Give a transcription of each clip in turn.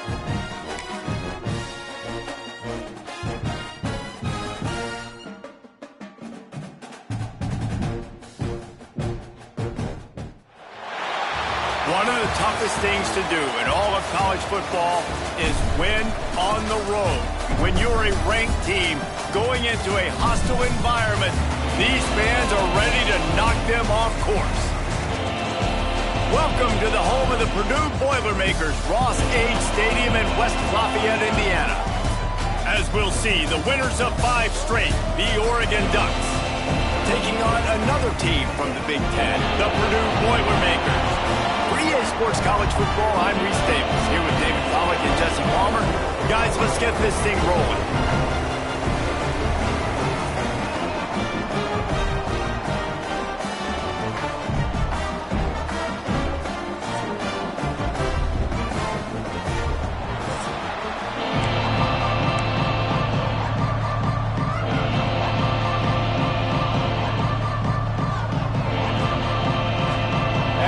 One of the toughest things to do in all of college football is win on the road. When you're a ranked team going into a hostile environment, these fans are ready to knock them off course. Welcome to the home of the Purdue Boilermakers, Ross Age Stadium in West Lafayette, Indiana. As we'll see, the winners of 5 straight, the Oregon Ducks, taking on another team from the Big Ten, the Purdue Boilermakers. For EA Sports College Football, I'm Reese Davis, here with David Pollack and Jesse Palmer. Guys, let's get this thing rolling.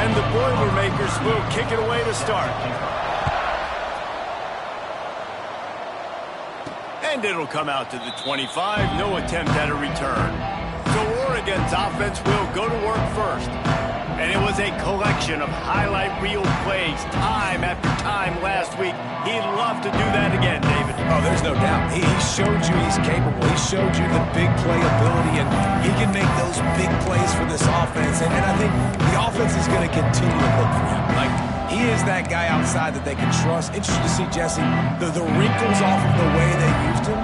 The Boilermakers will kick it away to start. And it'll come out to the 25. No attempt at a return. So Oregon's offense will go to work first. And it was a collection of highlight reel plays time after time last week. He'd love to do that again, David. Oh, there's no doubt. He showed you he's capable. He showed you the big play ability, and he can make those big plays for this offense. And I think the offense is going to continue to look for him. Like, he is that guy outside that they can trust. Interesting to see, Jesse, the wrinkles off of the way they used him,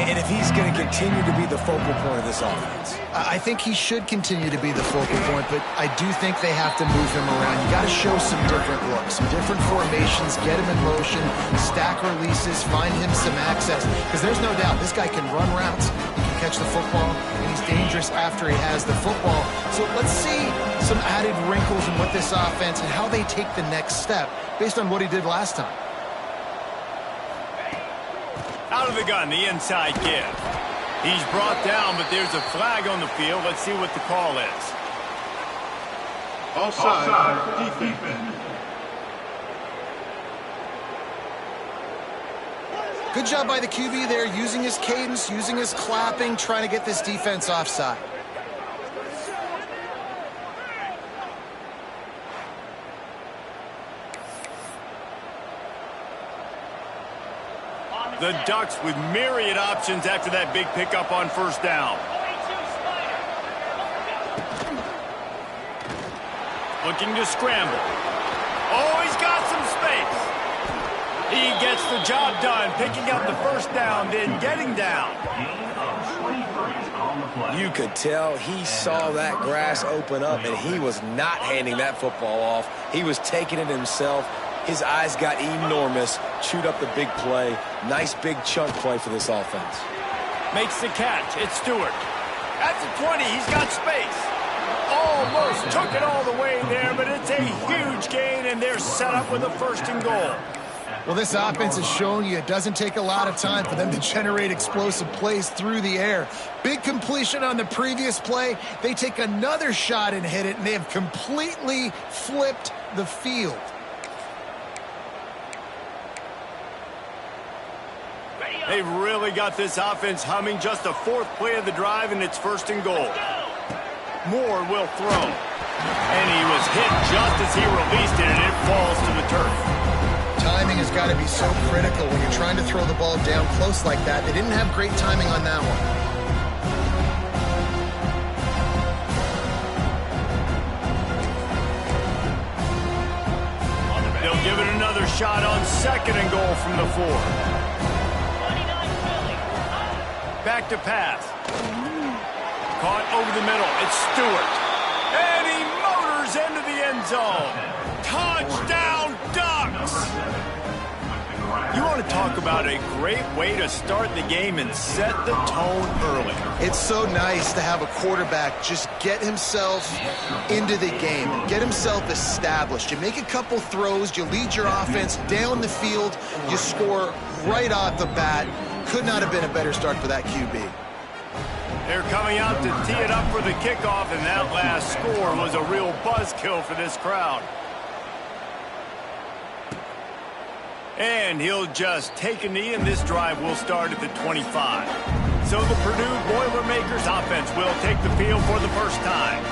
and if he's going to continue to be the focal point of this offense. I think he should continue to be the focal point, but I do think they have to move him around. You got to show some different looks, some different formations, get him in motion, stack releases, find him some access, because there's no doubt this guy can run routes, he can catch the football, and he's dangerous after he has the football. So let's see some added wrinkles in what this offense and how they take the next step based on what he did last time. Out of the gun, the inside give. He's brought down, but there's a flag on the field. Let's see what the call is. Offside, defense. Good job by the QB there, using his cadence, using his clapping, trying to get this defense offside. The Ducks with myriad options after that big pickup on first down. Looking to scramble. Oh, he's got some space. He gets the job done, picking up the first down, then getting down. You could tell he saw that grass open up, and he was not handing that football off. He was taking it himself. His eyes got enormous, chewed up the big play. Nice big chunk play for this offense. Makes the catch. It's Stewart. At the 20, he's got space. Almost took it all the way there, but it's a huge gain, and they're set up with a first and goal. Well, this offense has shown you it doesn't take a lot of time for them to generate explosive plays through the air. Big completion on the previous play. They take another shot and hit it, and they have completely flipped the field. They've really got this offense humming. Just a 4th play of the drive, and it's first and goal. Moore will throw. And he was hit just as he released it, and it falls to the turf. Timing has got to be so critical when you're trying to throw the ball down close like that. They didn't have great timing on that one. They'll give it another shot on 2nd and goal from the 4. Back to pass. Caught over the middle. It's Stewart. And he motors into the end zone. Touchdown, Ducks! You want to talk about a great way to start the game and set the tone early. It's so nice to have a quarterback just get himself into the game, get himself established. You make a couple throws, you lead your offense down the field, you score right off the bat. Could not have been a better start for that QB. They're coming out to tee it up for the kickoff, and that last score was a real buzzkill for this crowd. And he'll just take a knee, and this drive will start at the 25. So the Purdue Boilermakers offense will take the field for the first time.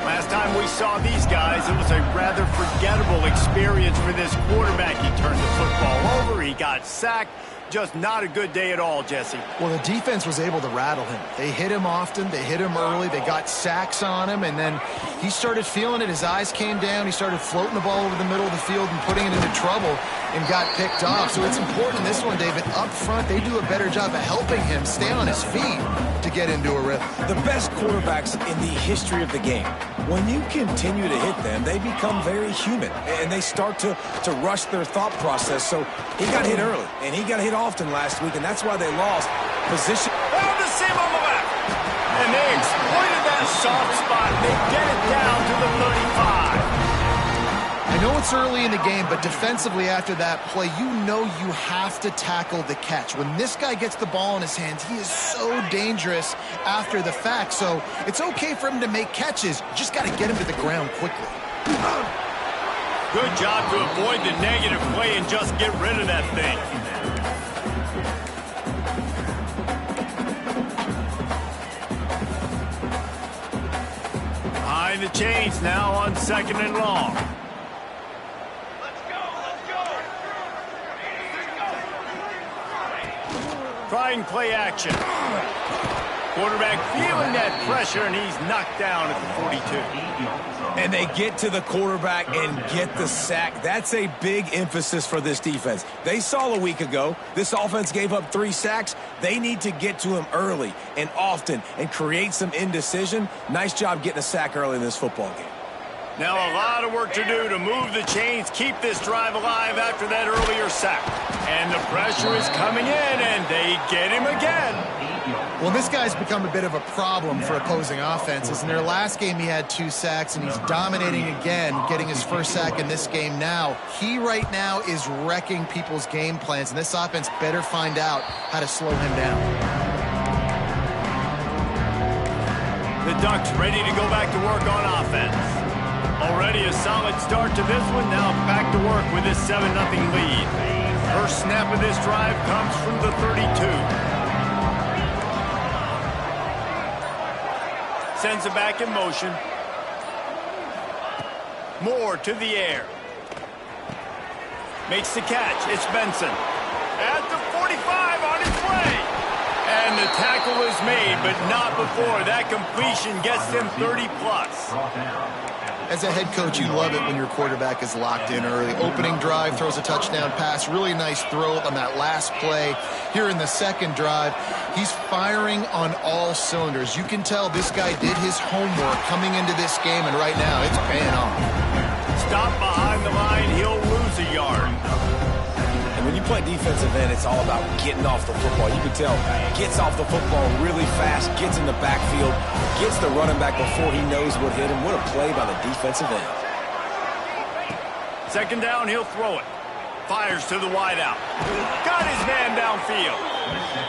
Last time we saw these guys, it was a rather forgettable experience for this quarterback. He turned the football over, he got sacked. Just not a good day at all, Jesse. Well, the defense was able to rattle him. They hit him often, they hit him early, they got sacks on him, and then he started feeling it. His eyes came down, he started floating the ball over the middle of the field and putting it into trouble and got picked off. So it's important in this one, David, up front, they do a better job of helping him stay on his feet to get into a rhythm. The best quarterbacks in the history of the game, when you continue to hit them, they become very human, and they start to rush their thought process. So he got hit early, and he got hit often last week, and that's why they lost position. Found the seam on the left. And they exploited that soft spot. They get it down to the 35. I know it's early in the game, but defensively after that play, you know you have to tackle the catch. When this guy gets the ball in his hands, he is so dangerous after the fact. So it's okay for him to make catches. You just got to get him to the ground quickly. Good job to avoid the negative play and just get rid of that thing. Behind the chains now on 2nd and long. Try and play action. Quarterback feeling that pressure, and he's knocked down at the 42. And they get to the quarterback and get the sack. That's a big emphasis for this defense. They saw a week ago, this offense gave up 3 sacks. They need to get to him early and often and create some indecision. Nice job getting a sack early in this football game. Now a lot of work to do to move the chains, keep this drive alive after that earlier sack. And the pressure is coming in, and they get him again. Well, this guy's become a bit of a problem for opposing offenses. In their last game, he had 2 sacks, and he's dominating again, getting his first sack in this game now. He right now is wrecking people's game plans, and this offense better find out how to slow him down. The Ducks ready to go back to work on offense. Already a solid start to this one. Now back to work with this 7-0 lead. First snap of this drive comes from the 32. Sends it back in motion. Moore to the air. Makes the catch. It's Benson. At the 45 on his way. And the tackle is made, but not before. That completion gets them 30-plus. As a head coach, you love it when your quarterback is locked in early. Opening drive, throws a touchdown pass. Really nice throw on that last play. Here in the second drive, he's firing on all cylinders. You can tell this guy did his homework coming into this game, and right now it's paying off. Stop behind the line, he'll lose a yard. And when you play defensive end, it's all about getting off the football. You can tell, gets off the football really fast, gets in the backfield, gets the running back before he knows what hit him. What a play by the defensive end. Second down, he'll throw it. Fires to the wideout. Got his man downfield.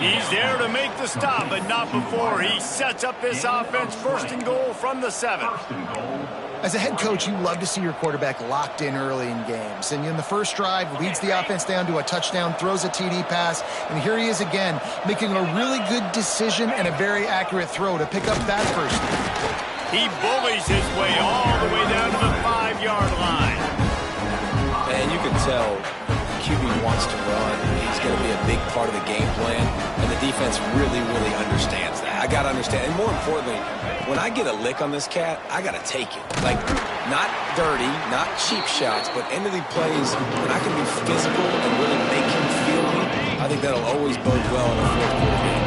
He's there to make the stop, but not before he sets up this offense. 1st and goal from the 7. As a head coach, you love to see your quarterback locked in early in games. And in the first drive, leads the offense down to a touchdown, throws a TD pass, and here he is again, making a really good decision and a very accurate throw to pick up that first down. He bullies his way all the way down to the 5-yard line. And you can tell QB wants to run. He's going to be a big part of the game plan, and the defense really, really understands that. I got to understand, and more importantly, when I get a lick on this cat, I got to take it. Like, not dirty, not cheap shots, but end of the plays, when I can be physical and really make him feel me, I think that'll always bode well in a 4th quarter game.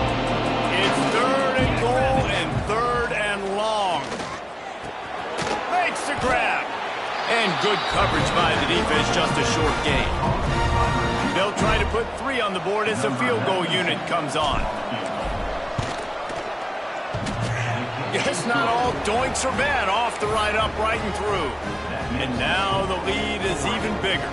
It's 3rd and goal and 3rd and long. Makes the grab. And good coverage by the defense, just a short gain. They'll try to put 3 on the board as the field goal unit comes on. Yes, not all doinks are bad. Off the right, upright, and through. And now the lead is even bigger.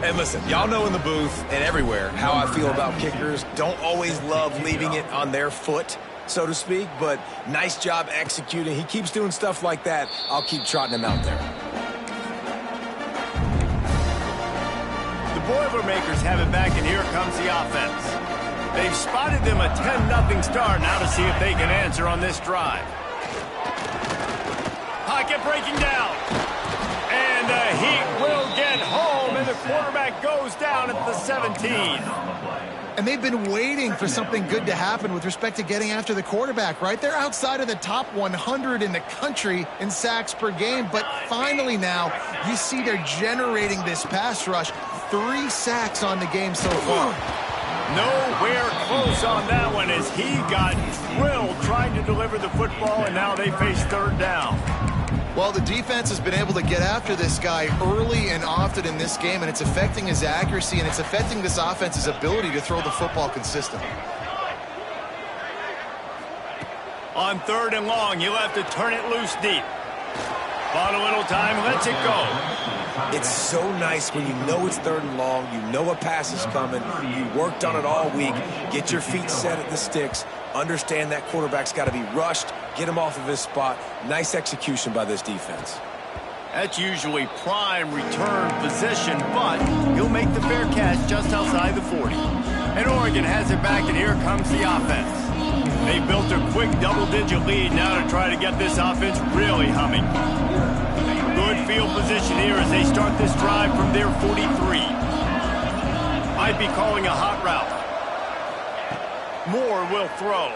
And listen, y'all know in the booth and everywhere how I feel about kickers. Don't always love leaving it on their foot, so to speak, but nice job executing. He keeps doing stuff like that. I'll keep trotting him out there. The Boilermakers have it back, and here comes the offense. They've spotted them a 10-0 start. Now to see if they can answer on this drive. Pocket breaking down. And the Heat will get home, and the quarterback goes down at the 17. And they've been waiting for something good to happen with respect to getting after the quarterback, right? They're outside of the top 100 in the country in sacks per game, but finally now you see they're generating this pass rush. 3 sacks on the game so far. Nowhere close on that one as he got drilled trying to deliver the football, and now they face third down. Well, the defense has been able to get after this guy early and often in this game, and it's affecting his accuracy, and it's affecting this offense's ability to throw the football consistently. On 3rd and long, he'll have to turn it loose deep. Bought a little time, lets it go. It's so nice when you know it's 3rd and long, you know a pass is coming, you worked on it all week, get your feet set at the sticks, understand that quarterback's got to be rushed, get him off of his spot. Nice execution by this defense. That's usually prime return position, but he'll make the fair catch just outside the 40. And Oregon has it back, and here comes the offense. They built a quick double-digit lead now to try to get this offense really humming. Good field position here as they start this drive from their 43. Might be calling a hot route. Moore will throw.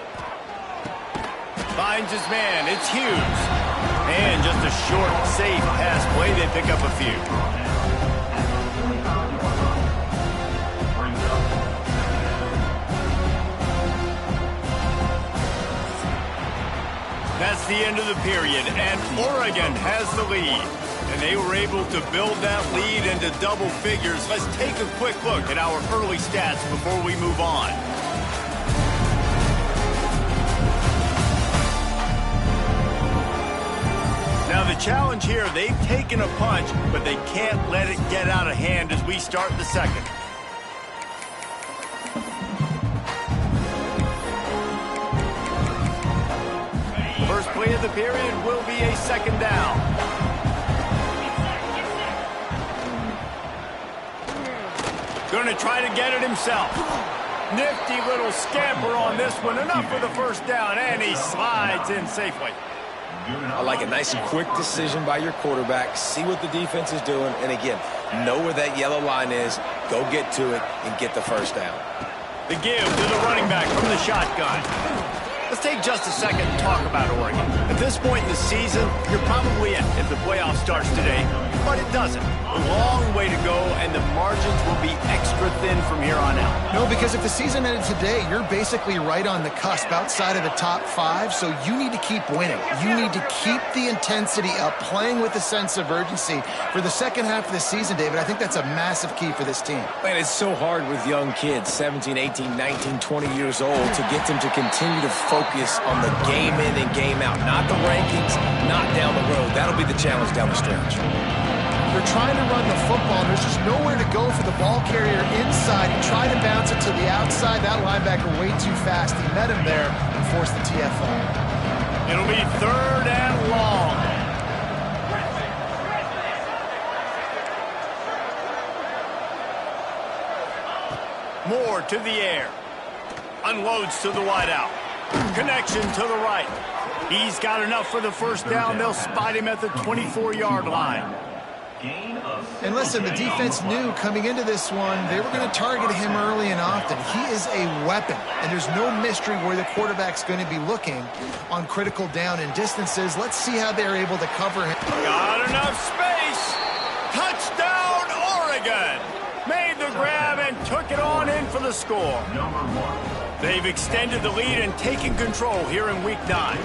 Finds his man. It's Hughes. And just a short, safe pass play. They pick up a few. That's the end of the period, and Oregon has the lead. And they were able to build that lead into double figures. Let's take a quick look at our early stats before we move on. Now the challenge here, they've taken a punch, but they can't let it get out of hand as we start the second. First play of the period will be a 2nd down. Going to try to get it himself. Nifty little scamper on this one. Enough for the 1st down, and he slides in safely. I like a nice quick decision by your quarterback. See what the defense is doing, and again, know where that yellow line is. Go get to it and get the 1st down. The give to the running back from the shotgun. Let's take just a second and talk about Oregon. At this point in the season, you're probably in if the playoff starts today, but it doesn't. A long way to go, and the margins will be extra thin from here on out. No, because if the season ended today, you're basically right on the cusp outside of the top 5, so you need to keep winning. You need to keep the intensity up, playing with a sense of urgency. For the second half of the season, David, I think that's a massive key for this team. Man, it's so hard with young kids, 17, 18, 19, 20 years old, to get them to continue to focus on the game in and game out. Not the rankings, not down the road. That'll be the challenge down the stretch. They're trying to run the football, and there's just nowhere to go for the ball carrier inside. He tried to bounce it to the outside. That linebacker way too fast. He met him there and forced the TFL. It'll be 3rd and long. Moore to the air. Unloads to the wideout. Connection to the right. He's got enough for the 1st down. They'll spot him at the 24-yard line. And listen, the defense knew coming into this one, they were going to target him early and often. He is a weapon, and there's no mystery where the quarterback's going to be looking on critical down and distances. Let's see how they're able to cover him. Got enough space. Touchdown, Oregon. Made the grab and took it on in for the score. They've extended the lead and taken control here in Week 9.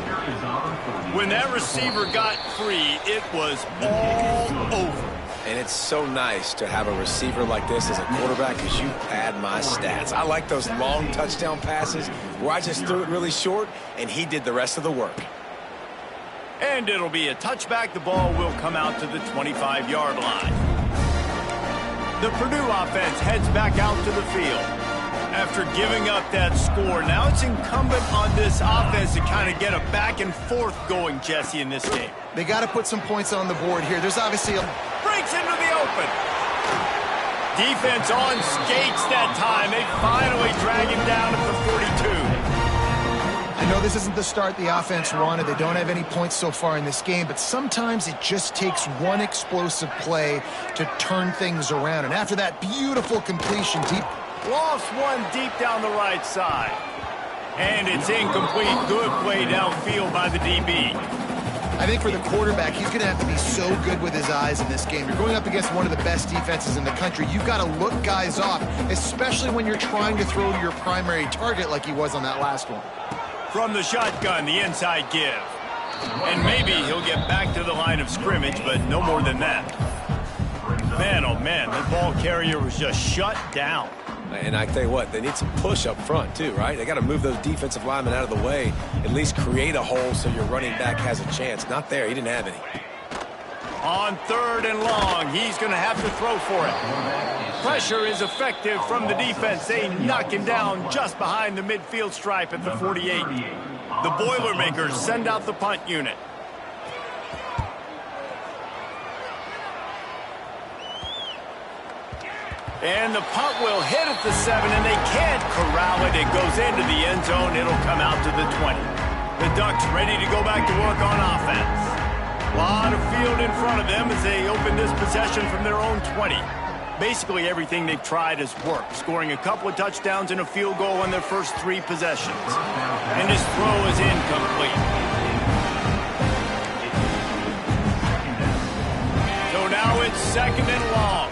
When that receiver got free, it was all over. And it's so nice to have a receiver like this as a quarterback because you pad my stats. I like those long touchdown passes where I just threw it really short and he did the rest of the work. And it'll be a touchback. The ball will come out to the 25-yard line. The Purdue offense heads back out to the field. After giving up that score, now it's incumbent on this offense to kind of get a back and forth going, Jesse, in this game. They got to put some points on the board here. There's obviously a... Breaks into the open. Defense on skates that time. They finally drag him down at the 42. I know this isn't the start the offense wanted. They don't have any points so far in this game, but sometimes it just takes one explosive play to turn things around. And after that beautiful completion, deep. Lost one deep down the right side. And it's incomplete. Good play downfield by the DB. I think for the quarterback, he's going to have to be so good with his eyes in this game. You're going up against one of the best defenses in the country. You've got to look guys off, especially when you're trying to throw to your primary target like he was on that last one. From the shotgun, the inside give. And maybe he'll get back to the line of scrimmage, but no more than that. Man, oh man, the ball carrier was just shut down. And I tell you what, they need some push up front too, right? They got to move those defensive linemen out of the way, at least create a hole so your running back has a chance. Not there. He didn't have any. On 3rd and long, he's going to have to throw for it. Pressure is effective from the defense. They knock him down just behind the midfield stripe at the 48. The Boilermakers send out the punt unit. And the punt will hit at the 7, and they can't corral it. It goes into the end zone. It'll come out to the 20. The Ducks ready to go back to work on offense. A lot of field in front of them as they open this possession from their own 20. Basically everything they've tried has worked, scoring a couple of touchdowns and a field goal on their first 3 possessions. And his throw is incomplete. So now it's 2nd and long.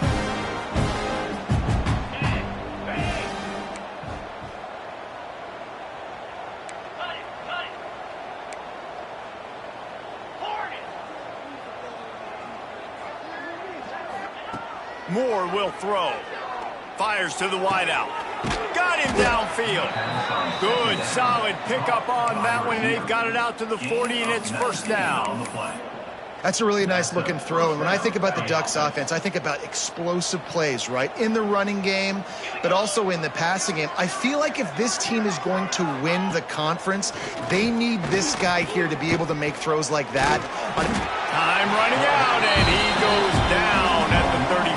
Moore will throw. Fires to the wideout. Got him downfield. Good, solid pickup on that one. They've got it out to the 40, and it's 1st down. That's a really nice looking throw. And when I think about the Ducks offense, I think about explosive plays, right? In the running game, but also in the passing game. I feel like if this team is going to win the conference, they need this guy here to be able to make throws like that. Time running out, and he goes down at the 34.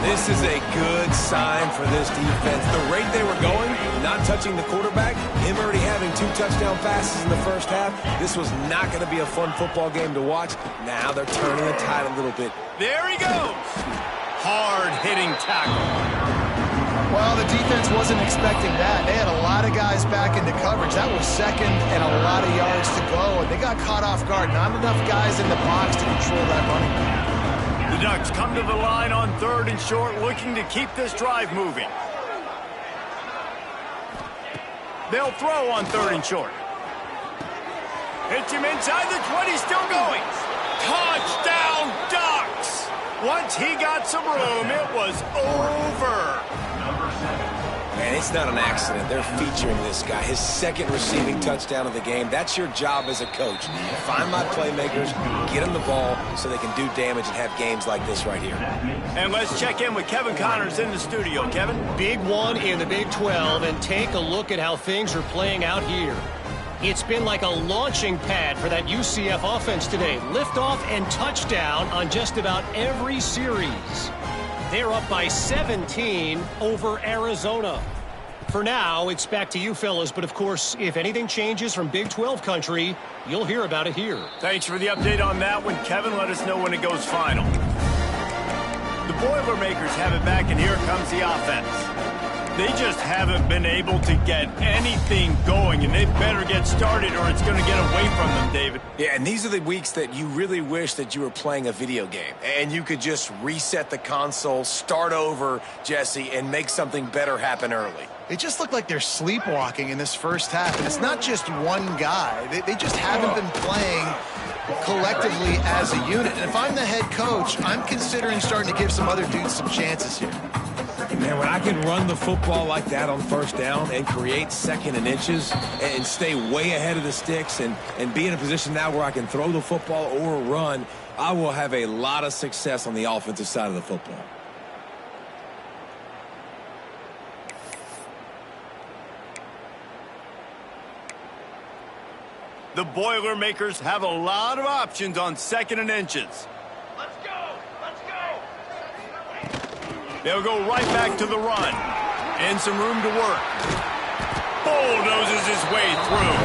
This is a good sign for this defense. The rate they were going, not touching the quarterback, him already having 2 touchdown passes in the first half, this was not going to be a fun football game to watch. Now they're turning the tide a little bit. There he goes. Hard-hitting tackle. Well, the defense wasn't expecting that. They had a lot of guys back into coverage. That was 2nd and a lot of yards to go, and they got caught off guard. Not enough guys in the box to control that running back. The Ducks come to the line on 3rd and short, looking to keep this drive moving. They'll throw on 3rd and short. Hits him inside the 20, still going. Touchdown, Ducks! Once he got some room, it was over. Man, it's not an accident. They're featuring this guy. His 2nd receiving touchdown of the game. That's your job as a coach. Find my playmakers, get them the ball so they can do damage and have games like this right here. And let's check in with Kevin Connors in the studio. Kevin? Big one in the Big 12, and take a look at how things are playing out here. It's been like a launching pad for that UCF offense today. Liftoff and touchdown on just about every series. They're up by 17 over Arizona. For now, it's back to you fellas, but of course, if anything changes from Big 12 country, you'll hear about it here. Thanks for the update on that one, Kevin. Let us know when it goes final. The Boilermakers have it back, and here comes the offense. They just haven't been able to get anything going, and they better get started or it's going to get away from them, David. Yeah, and these are the weeks that you really wish that you were playing a video game and you could just reset the console, start over, Jesse, and make something better happen early. It just looked like they're sleepwalking in this first half, and it's not just one guy. They just haven't been playing collectively as a unit. And if I'm the head coach, I'm considering starting to give some other dudes some chances here. Man, when I can run the football like that on 1st down and create 2nd and inches and stay way ahead of the sticks and be in a position now where I can throw the football or run, I will have a lot of success on the offensive side of the football. The Boilermakers have a lot of options on 2nd and inches. Let's go! Let's go! They'll go right back to the run. And some room to work. Bulldozes his way through.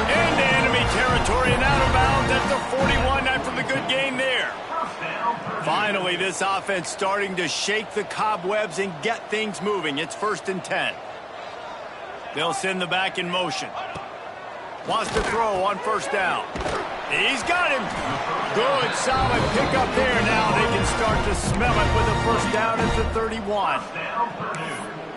Into enemy territory and out of bounds at the 41 after the good gain there. Finally, this offense starting to shake the cobwebs and get things moving. It's 1st and 10. They'll send the back in motion. Wants to throw on 1st down. He's got him. Good, solid pickup there. Now they can start to smell it with a 1st down at the 31.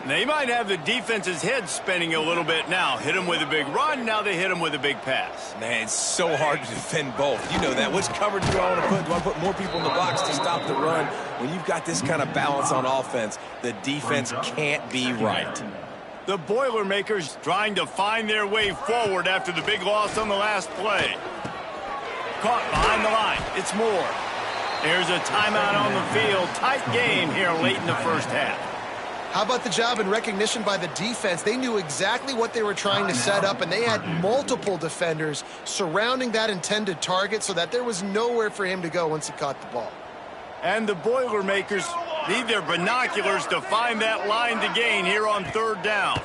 They might have the defense's head spinning a little bit now. Hit him with a big run, now they hit him with a big pass. Man, it's so hard to defend both. You know that. Which coverage do I want to put? Do I put more people in the box to stop the run? When you've got this kind of balance on offense, the defense can't be right. The Boilermakers trying to find their way forward after the big loss on the last play. Caught behind the line. It's Moore. There's a timeout on the field. Tight game here late in the 1st half. How about the job and recognition by the defense? They knew exactly what they were trying to set up, and they had multiple defenders surrounding that intended target so that there was nowhere for him to go once he caught the ball. And the Boilermakers need their binoculars to find that line to gain here on 3rd down.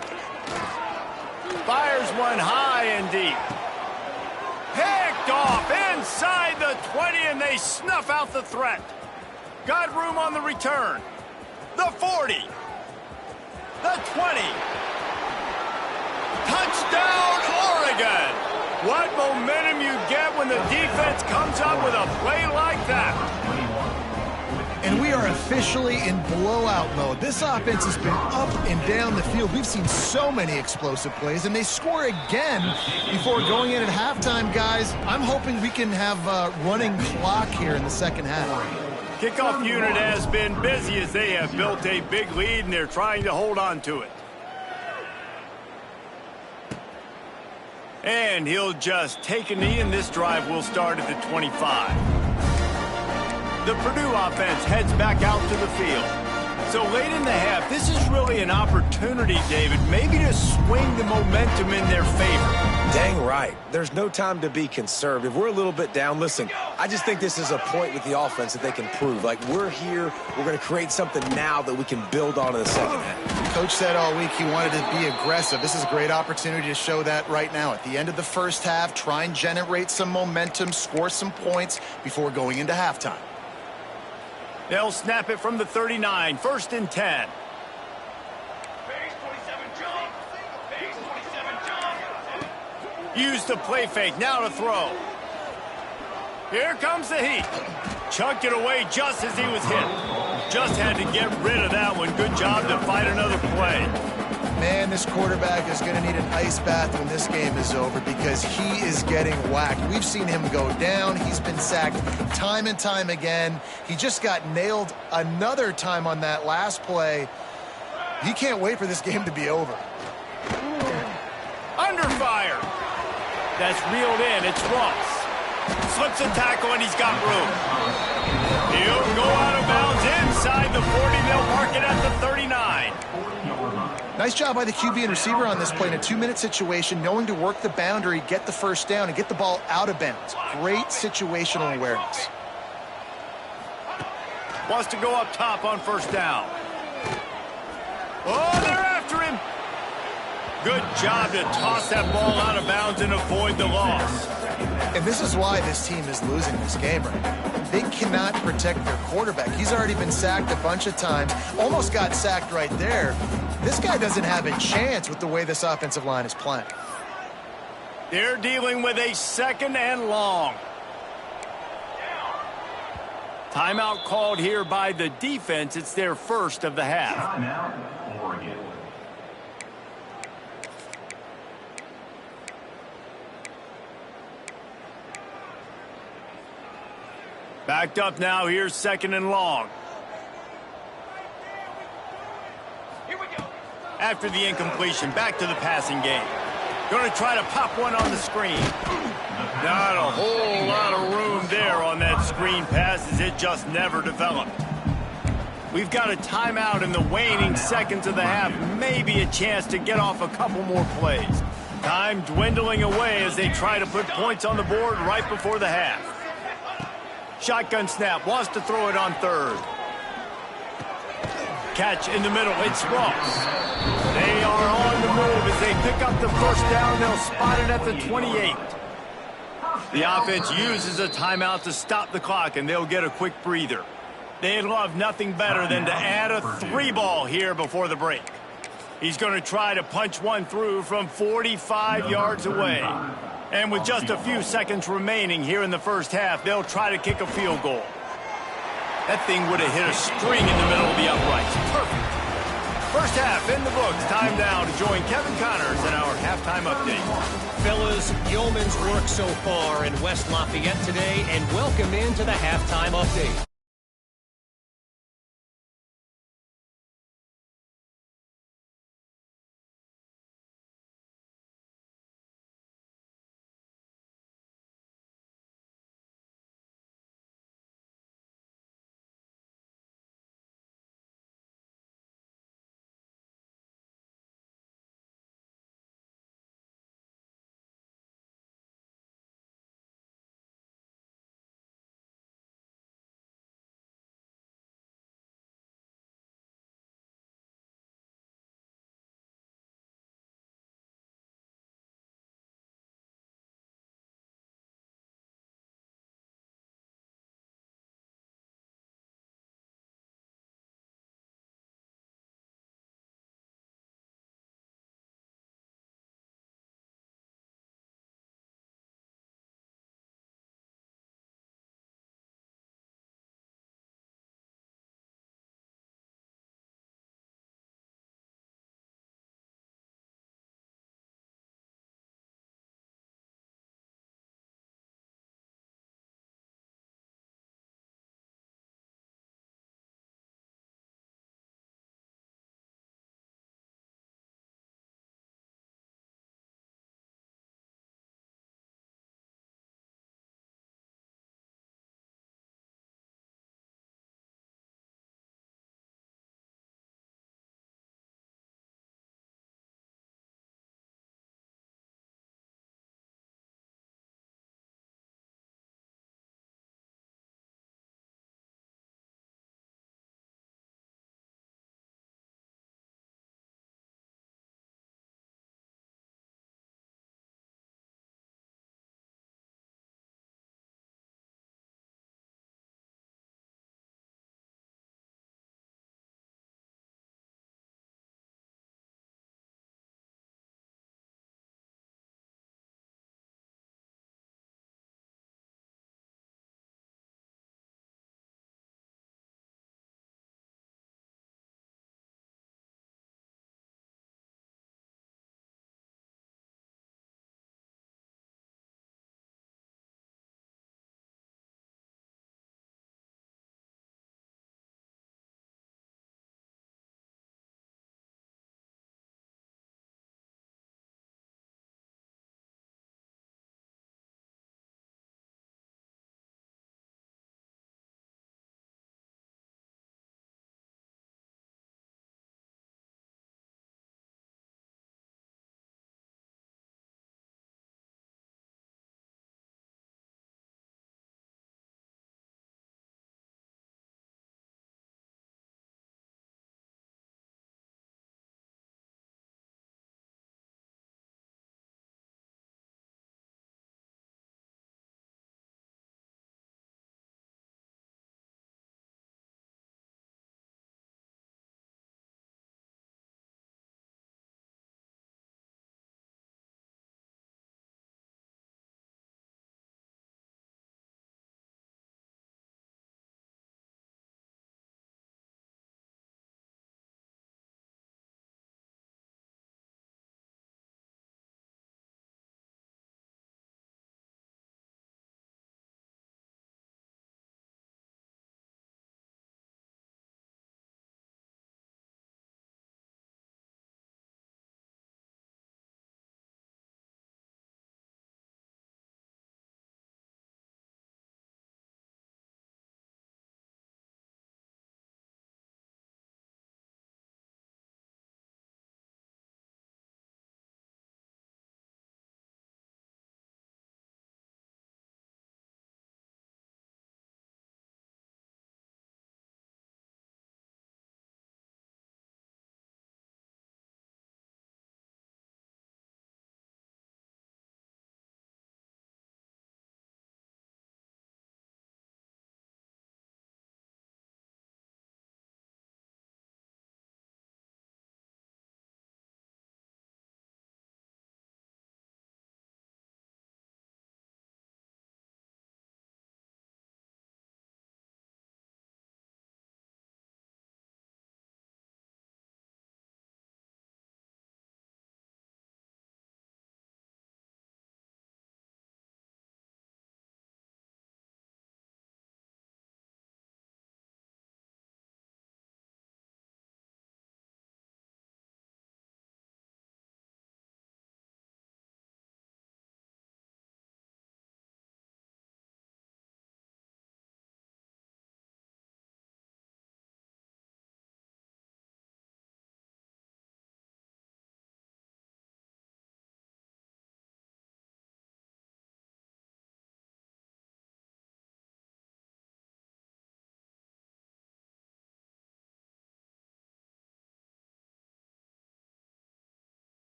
Fires one high and deep. Picked off inside the 20, and they snuff out the threat. Got room on the return. The 40. The 20. Touchdown, Oregon. What momentum you get when the defense comes up with a play like that. And we are officially in blowout mode. This offense has been up and down the field. We've seen so many explosive plays, and they score again before going in at halftime, guys. I'm hoping we can have a running clock here in the 2nd half. Kickoff unit has been busy as they have built a big lead, and they're trying to hold on to it. And he'll just take a knee, and this drive will start at the 25. The Purdue offense heads back out to the field. So late in the half, this is really an opportunity, David, maybe to swing the momentum in their favor. Dang right. There's no time to be conservative. We're a little bit down. Listen, I just think this is a point with the offense that they can prove. Like, we're here, we're going to create something now that we can build on in the 2nd half. Coach said all week he wanted to be aggressive. This is a great opportunity to show that right now. At the end of the 1st half, try and generate some momentum, score some points before going into halftime. They'll snap it from the 39, 1st and 10. Use the play fake, now to throw. Here comes the heat. Chucked it away just as he was hit. Just had to get rid of that one. Good job to fight another play. Man, this quarterback is going to need an ice bath when this game is over because he is getting whacked. We've seen him go down. He's been sacked time and time again. He just got nailed another time on that last play. He can't wait for this game to be over. Under fire. That's reeled in. It's Ross. Slips a tackle, and he's got room. He'll go out of bounds inside the 40. They'll mark it at the 39. Nice job by the QB and receiver on this play in a 2-minute situation, knowing to work the boundary, get the 1st down, and get the ball out of bounds. Great situational awareness. Wants to go up top on 1st down. Oh, they're after him. Good job to toss that ball out of bounds and avoid the loss. And this is why this team is losing this game right now. They cannot protect their quarterback. He's already been sacked a bunch of times. Almost got sacked right there. This guy doesn't have a chance with the way this offensive line is playing. They're dealing with a 2nd and long. Timeout called here by the defense. It's their 1st of the half. Timeout, Oregon. Backed up now. Here's 2nd and long. After the incompletion, back to the passing game. Going to try to pop one on the screen. Not a whole lot of room there on that screen pass as it just never developed. We've got a timeout in the waning seconds of the half. Maybe a chance to get off a couple more plays. Time dwindling away as they try to put points on the board right before the half. Shotgun snap, wants to throw it on 3rd. Catch in the middle. It's Ross. They are on the move as they pick up the first down. They'll spot it at the 28. The offense uses a timeout to stop the clock, and they'll get a quick breather. They'd love nothing better than to add a 3-ball here before the break. He's going to try to punch one through from 45 yards away. And with just a few seconds remaining here in the first half, they'll try to kick a field goal. That thing would have hit a string in the middle of the uprights. Perfect. First half in the books. Time now to join Kevin Connors in our halftime update. Fellas, yeoman's work so far in West Lafayette today, and welcome into the halftime update.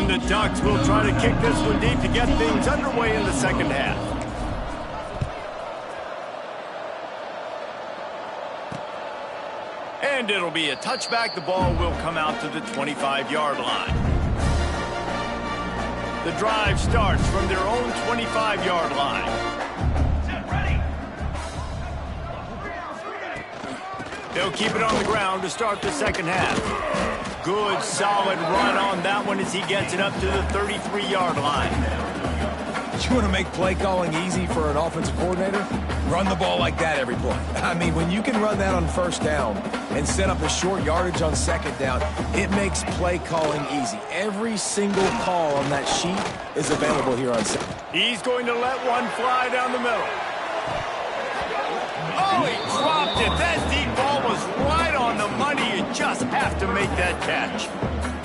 And the Ducks will try to kick this one deep to get things underway in the second half. And it'll be a touchback. The ball will come out to the 25-yard line. The drive starts from their own 25-yard line. They'll keep it on the ground to start the second half. Good, solid run on that one as he gets it up to the 33-yard line. You want to make play calling easy for an offensive coordinator? Run the ball like that every play. I mean, when you can run that on first down and set up a short yardage on second down, it makes play calling easy. Every single call on that sheet is available here on second. He's going to let one fly down the middle. Oh, he dropped it. That deep ball was right on the money. You just have to make that catch.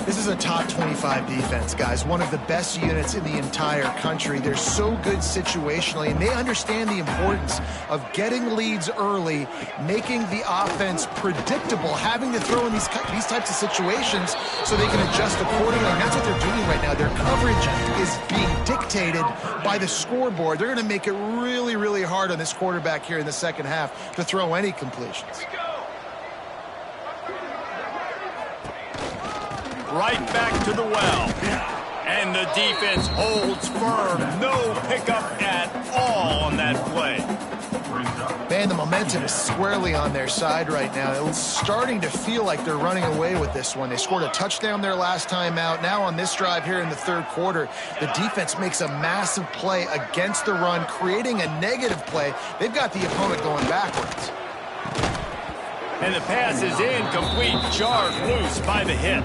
This is a top 25 defense, guys. One of the best units in the entire country. They're so good situationally, and they understand the importance of getting leads early, making the offense predictable, having to throw in these types of situations so they can adjust accordingly. And that's what they're doing right now. Their coverage is being dictated by the scoreboard. They're going to make it really, really hard on this quarterback here in the second half to throw any completions. Right back to the well. And the defense holds firm. No pickup at all on that play. Man, the momentum is squarely on their side right now. It's starting to feel like they're running away with this one. They scored a touchdown their last time out. Now on this drive here in the third quarter, the defense makes a massive play against the run, creating a negative play. They've got the opponent going backwards. And the pass is incomplete. Jarred loose by the hit.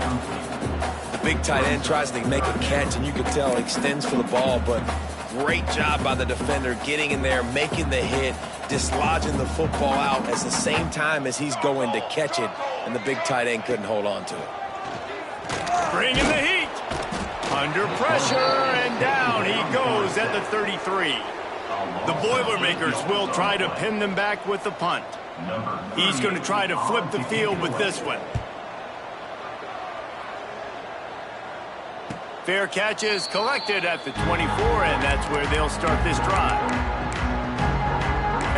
Big tight end tries to make a catch, and you can tell he extends for the ball, but great job by the defender getting in there, making the hit, dislodging the football out at the same time as he's going to catch it, and the big tight end couldn't hold on to it. Bringing the heat. Under pressure, and down he goes at the 33. The Boilermakers will try to pin them back with the punt. He's going to try to flip the field with this one. Fair catch is collected at the 24, and that's where they'll start this drive.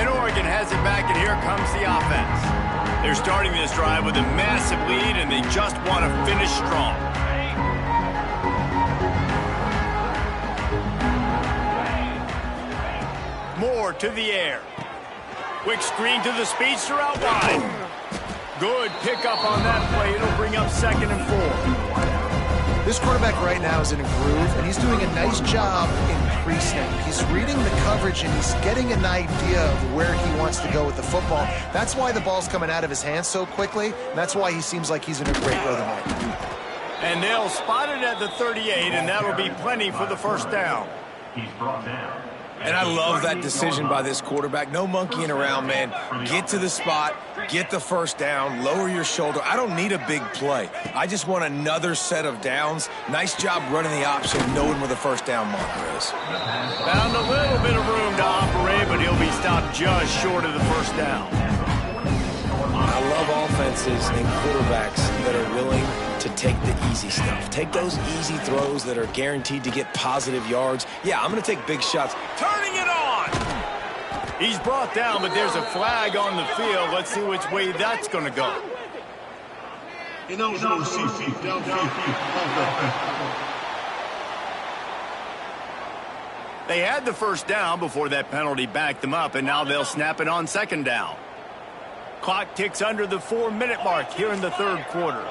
And Oregon has it back, and here comes the offense. They're starting this drive with a massive lead, and they just want to finish strong. Moore to the air. Quick screen to the speedster out wide. Good pickup on that play. It'll bring up 2nd and 4. This quarterback right now is in a groove, and he's doing a nice job in pre-snap. He's reading the coverage, and he's getting an idea of where he wants to go with the football. That's why the ball's coming out of his hands so quickly, and that's why he seems like he's in a great rhythm right now. And they'll spot it at the 38, and that'll be plenty for the first down. He's brought down. And I love that decision by this quarterback. No monkeying around, man. Get to the spot, get the first down, lower your shoulder. I don't need a big play. I just want another set of downs. Nice job running the option, knowing where the first down marker is. Found a little bit of room to operate, but he'll be stopped just short of the first down. I love offenses and quarterbacks that are willing to take the easy stuff. Take those easy throws that are guaranteed to get positive yards. Yeah, I'm going to take big shots. Turning it on! He's brought down, but there's a flag on the field. Let's see which way that's going to go. They had the first down before that penalty backed them up, and now they'll snap it on 2nd down. Clock ticks under the 4-minute mark here in the third quarter.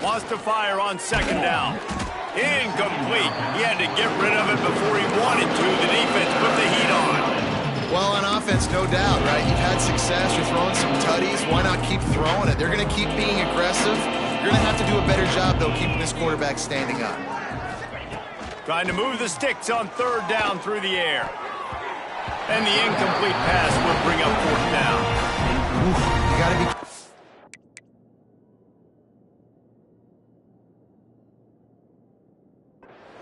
Wants to fire on 2nd down. Incomplete. He had to get rid of it before he wanted to. The defense put the heat on. Well, on offense, no doubt, right? You've had success. You're throwing some tutties. Why not keep throwing it? They're going to keep being aggressive. You're going to have to do a better job, though, keeping this quarterback standing up. Trying to move the sticks on 3rd down through the air. And the incomplete pass will bring up 4th down. You got to be...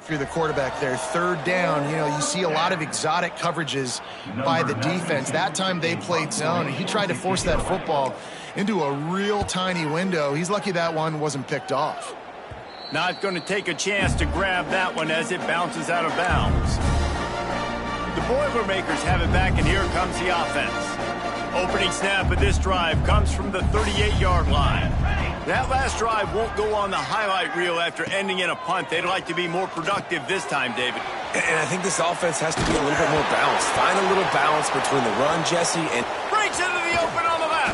if you're the quarterback there. Third down, you know, you see a lot of exotic coverages by the defense. That time they played zone, and he tried to force that football into a real tiny window. He's lucky that one wasn't picked off. Not going to take a chance to grab that one as it bounces out of bounds. The Boilermakers have it back, and here comes the offense. Opening snap of this drive comes from the 38-yard line. That last drive won't go on the highlight reel after ending in a punt. They'd like to be more productive this time, David. And I think this offense has to be a little bit more balanced. Find a little balance between the run, Jesse, and... Breaks into the open on the left.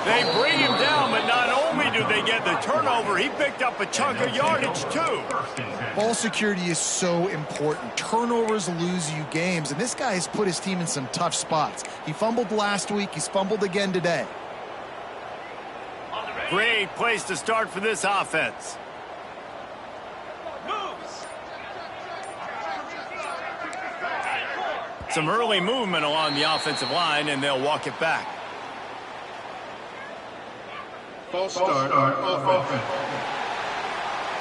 They bring him down, but not only do they get the turnover, he picked up a chunk of yardage, too. Ball security is so important. Turnovers lose you games, and this guy has put his team in some tough spots. He fumbled last week. He's fumbled again today. Great place to start for this offense. Some early movement along the offensive line, and they'll walk it back. False start offense.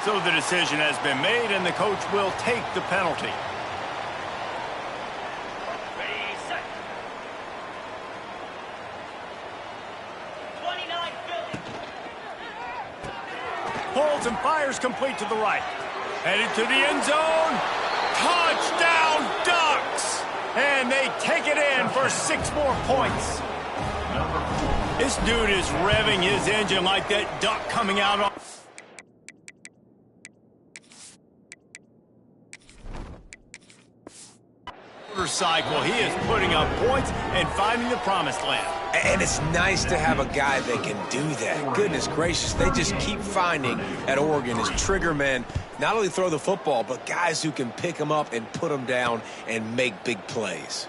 So the decision has been made, and the coach will take the penalty. Pulls and fires complete to the right. Headed to the end zone. Touchdown, Ducks! And they take it in for 6 more points. This dude is revving his engine like that duck coming out on... Cycle. He is putting up points and finding the promised land. And it's nice to have a guy that can do that. Goodness gracious, they just keep finding at Oregon is trigger men, not only throw the football, but guys who can pick them up and put them down and make big plays.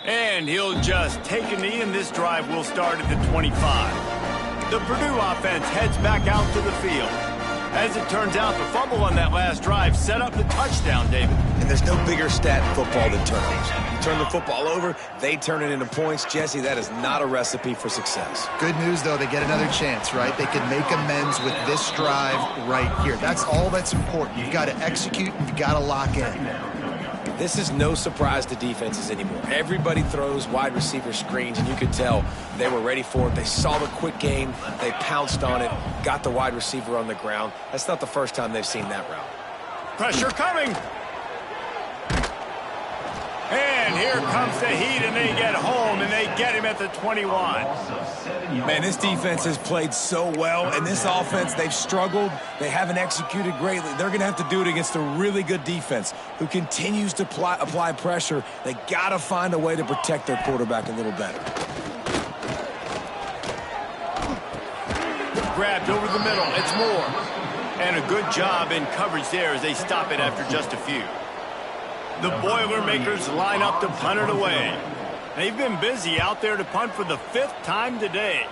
And he'll just take a knee, and this drive will start at the 25. The Purdue offense heads back out to the field. As it turns out, the fumble on that last drive set up the touchdown, David. And there's no bigger stat in football than turnovers. You turn the football over, they turn it into points. Jesse, that is not a recipe for success. Good news, though, they get another chance, right? They can make amends with this drive right here. That's all that's important. You've got to execute, and you've got to lock in. This is no surprise to defenses anymore. Everybody throws wide receiver screens, and you could tell they were ready for it. They saw the quick game. They pounced on it, got the wide receiver on the ground. That's not the first time they've seen that route. Pressure coming. And here comes the heat, and they get home, and they get him at the 21. Man, this defense has played so well, and this offense, they've struggled. They haven't executed greatly. They're going to have to do it against a really good defense who continues to apply pressure. They got to find a way to protect their quarterback a little better. Grabbed over the middle. It's Moore. And a good job in coverage there as they stop it after just a few. The Boilermakers line up to punt it away. They've been busy out there to punt for the 5th time today.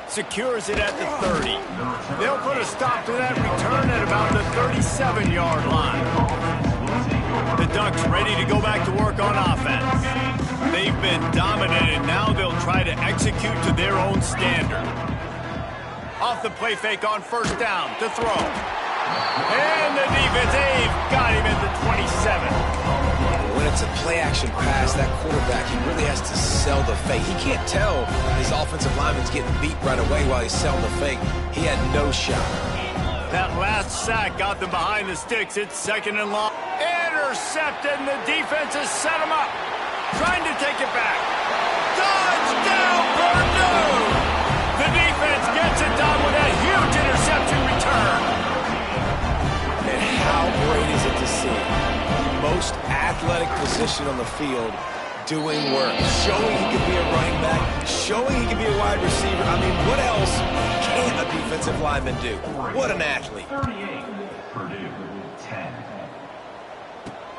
Secures it at the 30. They'll put a stop to that return at about the 37-yard line. The Ducks ready to go back to work on offense. They've been dominated. Now they'll try to execute to their own standard. Off the play fake on first down to throw. And the defense, they've got him at the 27. When it's a play-action pass, that quarterback, he really has to sell the fake. He can't tell his offensive lineman's getting beat right away while he's selling the fake. He had no shot. That last sack got them behind the sticks. It's 2nd and long. Intercepted, and the defense has set him up. Trying to take it back. Touchdown, Purdue! The defense gets it done with a huge interception return. And how great is it to see the most athletic position on the field doing work, showing he can be a running back, showing he can be a wide receiver. I mean, what else can a defensive lineman do? What an athlete. 38, Purdue, 10.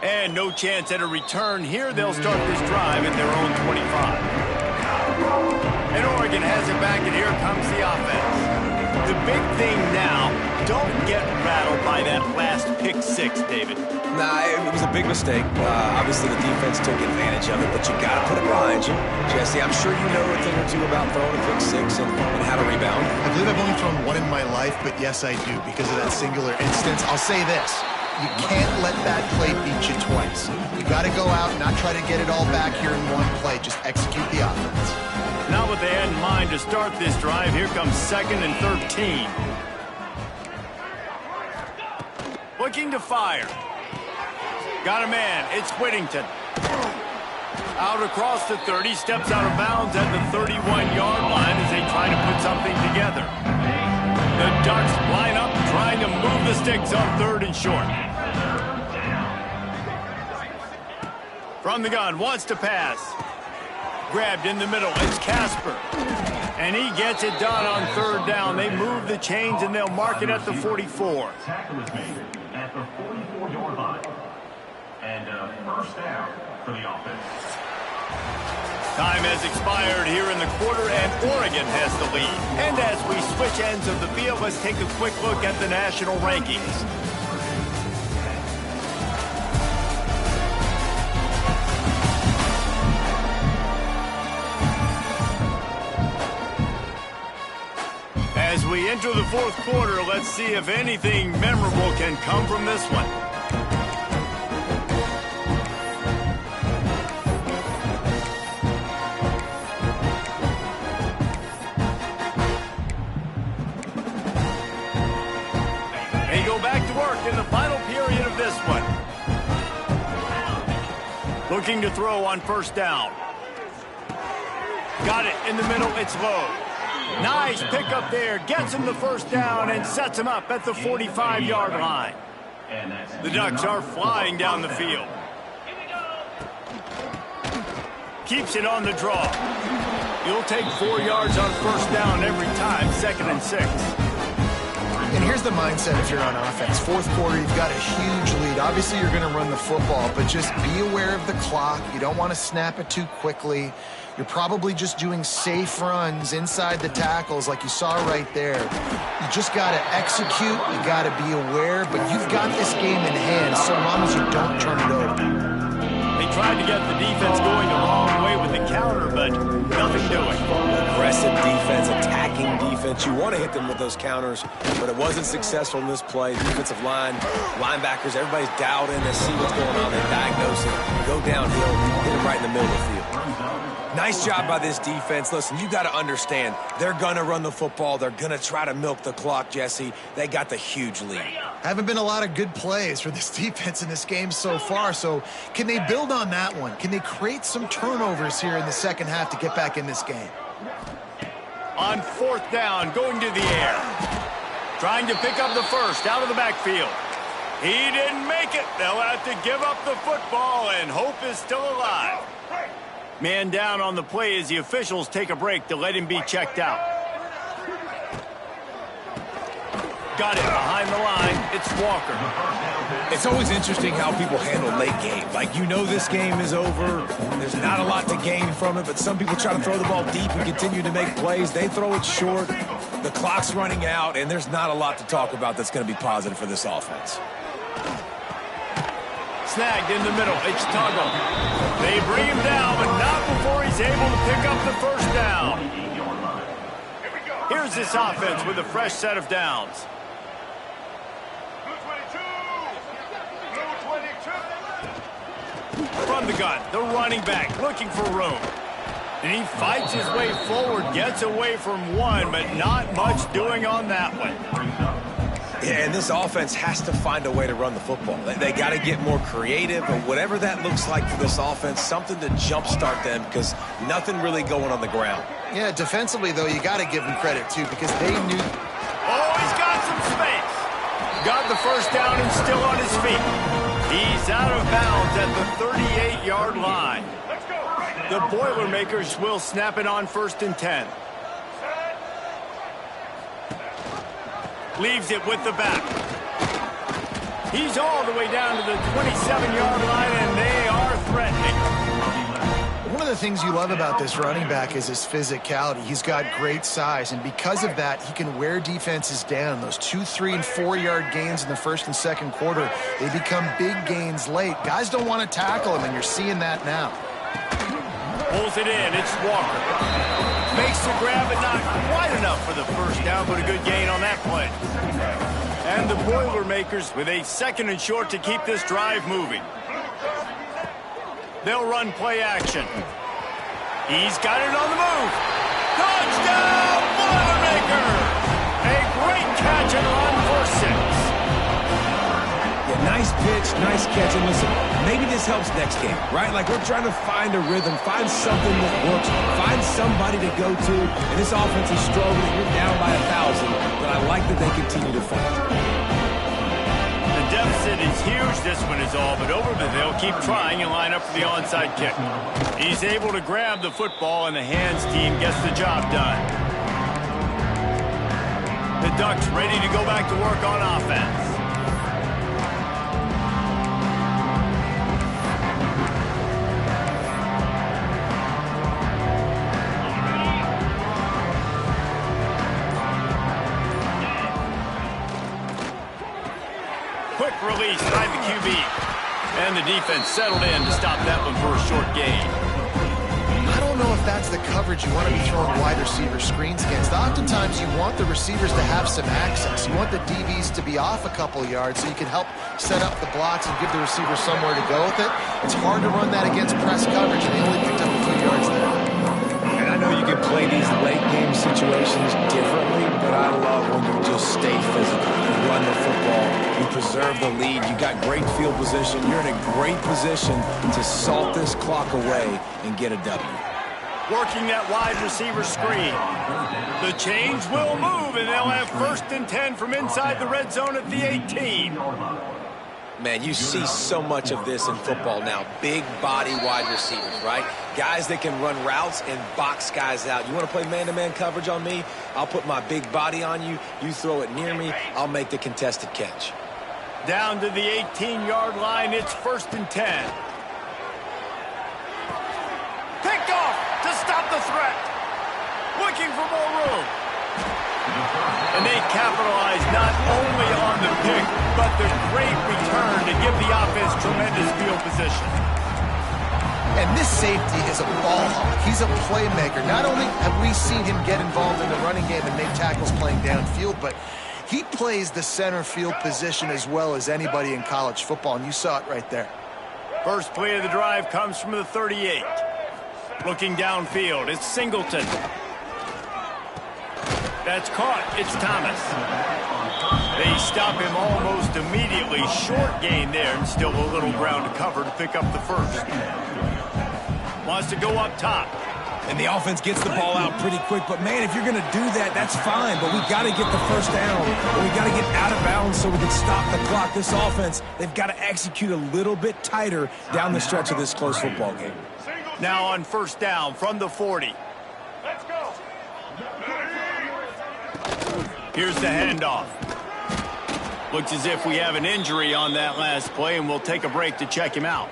And no chance at a return here. They'll start this drive at their own 25. And Oregon has it back, and here comes the offense. The big thing now, don't get rattled by that last pick 6, David. Nah, it was a big mistake. Obviously, the defense took advantage of it, but you got to put it behind you. Jesse. I'm sure you know a thing or two about throwing a pick six and how to rebound. I believe I've only thrown one in my life, but yes, I do because of that singular instance. I'll say this. You can't let that play beat you twice. You got to go out and not try to get it all back here in one play. Just execute the offense. Now what they had in mind to start this drive, here comes 2nd and 13. Looking to fire. Got a man. It's Whittington. Out across the 30, steps out of bounds at the 31-yard line as they try to put something together. The Ducks line up, trying to move the sticks on 3rd and short. From the gun, wants to pass. Grabbed in the middle, it's Casper. And he gets it done on 3rd down. They move the chains and they'll mark it at the 44. Tackle is made at the 44-yard line. And first down for the offense. Time has expired here in the quarter, and Oregon has the lead. And as we switch ends of the field, let's take a quick look at the national rankings. As we enter the 4th quarter, let's see if anything memorable can come from this one. They go back to work in the final period of this one. Looking to throw on 1st down. Got it in the middle, it's Lowe. Nice pickup there, gets him the 1st down and sets him up at the 45-yard line. The Ducks are flying down the field. Keeps it on the draw. You'll take 4 yards on 1st down every time, 2nd and 6. And here's the mindset if you're on offense. 4th quarter, you've got a huge lead. Obviously, you're going to run the football, but just be aware of the clock. You don't want to snap it too quickly. You're probably just doing safe runs inside the tackles like you saw right there. You just got to execute. You got to be aware, but you've got this game in hand so long as you don't turn it over. They tried to get the defense going the wrong way with the counter, but nothing doing. Aggressive defense, attacking defense. You want to hit them with those counters, but it wasn't successful in this play. Defensive line, linebackers, everybody's dialed in. They see what's going on. They diagnose it. Go downhill, hit them right in the middle of the field. Nice job by this defense. Listen, you got to understand, they're going to run the football. They're going to try to milk the clock, Jesse. They got the huge lead. Haven't been a lot of good plays for this defense in this game so far, so can they build on that one? Can they create some turnovers here in the 2nd half to get back in this game? On 4th down, going to the air. Trying to pick up the 1st out of the backfield. He didn't make it. They'll have to give up the football, and hope is still alive. Man down on the play as the officials take a break to let him be checked out. Got it behind the line. It's Walker. It's always interesting how people handle late games. Like, you know this game is over. There's not a lot to gain from it, but some people try to throw the ball deep and continue to make plays. They throw it short. The clock's running out, and there's not a lot to talk about that's going to be positive for this offense. Snagged in the middle. It's Tuggle. They bring him down, but not before he's able to pick up the 1st down. Here's this offense with a fresh set of downs. From the gun, the running back looking for room. And he fights his way forward, gets away from one, but not much doing on that one. Yeah, and this offense has to find a way to run the football. They got to get more creative, or whatever that looks like for this offense, something to jumpstart them, because nothing really going on the ground. Yeah, defensively, though, you got to give them credit, too, because they knew... Oh, he's got some space. Got the 1st down and still on his feet. He's out of bounds at the 38-yard line. The Boilermakers will snap it on 1st and 10. Leaves it with the back. He's all the way down to the 27-yard line, and they are threatening. One of the things you love about this running back is his physicality. He's got great size, and because of that, he can wear defenses down. Those 2-, 3-, and 4-yard gains in the 1st and 2nd quarter, they become big gains late. Guys don't want to tackle him, and you're seeing that now. Pulls it in. It's Walker. Makes the grab, but not quite enough for the first down, but a good gain on that play. And the Boilermakers with a 2nd and short to keep this drive moving. They'll run play action. He's got it on the move. Touchdown, Boilermakers! A great catch and run for 6. Yeah, nice pitch, nice catch. And listen, maybe this helps next game, right? Like we're trying to find a rhythm, find something that works, find somebody to go to. And this offense is struggling. You're down by 1,000, but I like that they continue to fight. The deficit is huge. This one is all but over, but they'll keep trying and line up for the onside kick. He's able to grab the football, and the hands team gets the job done. The Ducks ready to go back to work on offense. Quick release by the QB. And the defense settled in to stop that one for a short gain. I don't know if that's the coverage you want to be throwing wide receiver screens against. Oftentimes you want the receivers to have some access. You want the DBs to be off a couple of yards so you can help set up the blocks and give the receiver somewhere to go with it. It's hard to run that against press coverage, and they only picked up a few yards there. And I know you can play these late game situations differently, but I love when you just stay physical. You run the football, you preserve the lead, you got great field position. You're in a great position to salt this clock away and get a W. Working that wide receiver screen. The chains will move, and they'll have 1st and 10 from inside the red zone at the 18. Man, you see so much of this in football now. Big body wide receivers, right? Guys that can run routes and box guys out. You want to play man-to-man coverage on me? I'll put my big body on you. You throw it near me, I'll make the contested catch. Down to the 18-yard line, it's 1st and 10. Picked off to stop the threat. Looking for more room. And they capitalize not only on the pick, but the great return to give the offense tremendous field position. And this safety is a ball hawk. He's a playmaker. Not only have we seen him get involved in the running game and make tackles playing downfield, but he plays the center field position as well as anybody in college football, and you saw it right there. First play of the drive comes from the 38. Looking downfield, it's Singleton. That's caught. It's Thomas. They stop him almost immediately. Short gain there, and still a little ground to cover to pick up the first. Wants to go up top. And the offense gets the ball out pretty quick. But, man, if you're going to do that, that's fine. But we got to get the first down. Or we got to get out of bounds so we can stop the clock. This offense, they've got to execute a little bit tighter down the stretch of this close football game. Now on 1st down from the 40. Let's go. Here's the handoff. Looks as if we have an injury on that last play, and we'll take a break to check him out.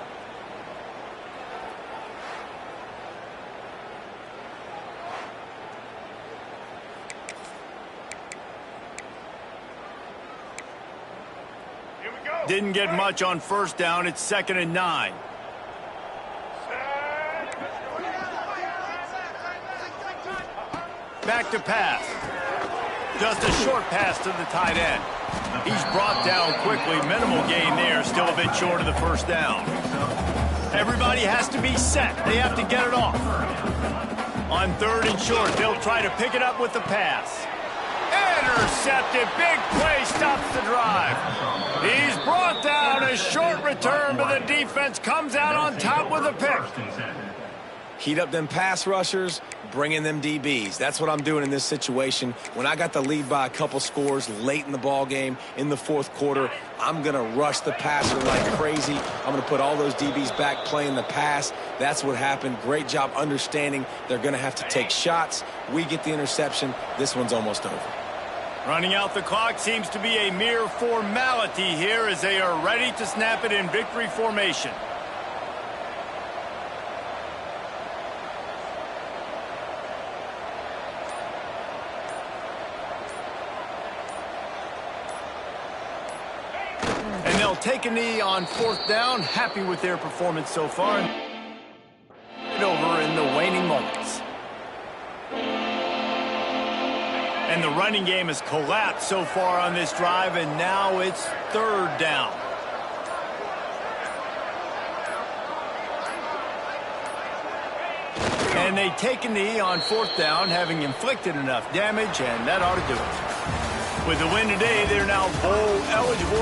Here we go. Didn't get much on 1st down. It's 2nd and 9. Back to pass. Just a short pass to the tight end. He's brought down quickly. Minimal gain there. Still a bit short of the first down. Everybody has to be set. They have to get it off. On 3rd and short, they'll try to pick it up with the pass. Intercepted. Big play stops the drive. He's brought down. A short return, but the defense comes out on top with a pick. Heat up them pass rushers, bring in them DBs. That's what I'm doing in this situation. When I got the lead by a couple scores late in the ball game, in the 4th quarter, I'm going to rush the passer like crazy. I'm going to put all those DBs back playing the pass. That's what happened. Great job understanding they're going to have to take shots. We get the interception. This one's almost over. Running out the clock seems to be a mere formality here as they are ready to snap it in victory formation. And they'll take a knee on 4th down. Happy with their performance so far. Over in the way. And the running game has collapsed so far on this drive, and now it's 3rd down. And they take a knee on 4th down, having inflicted enough damage, and that ought to do it. With the win today, they're now bowl eligible.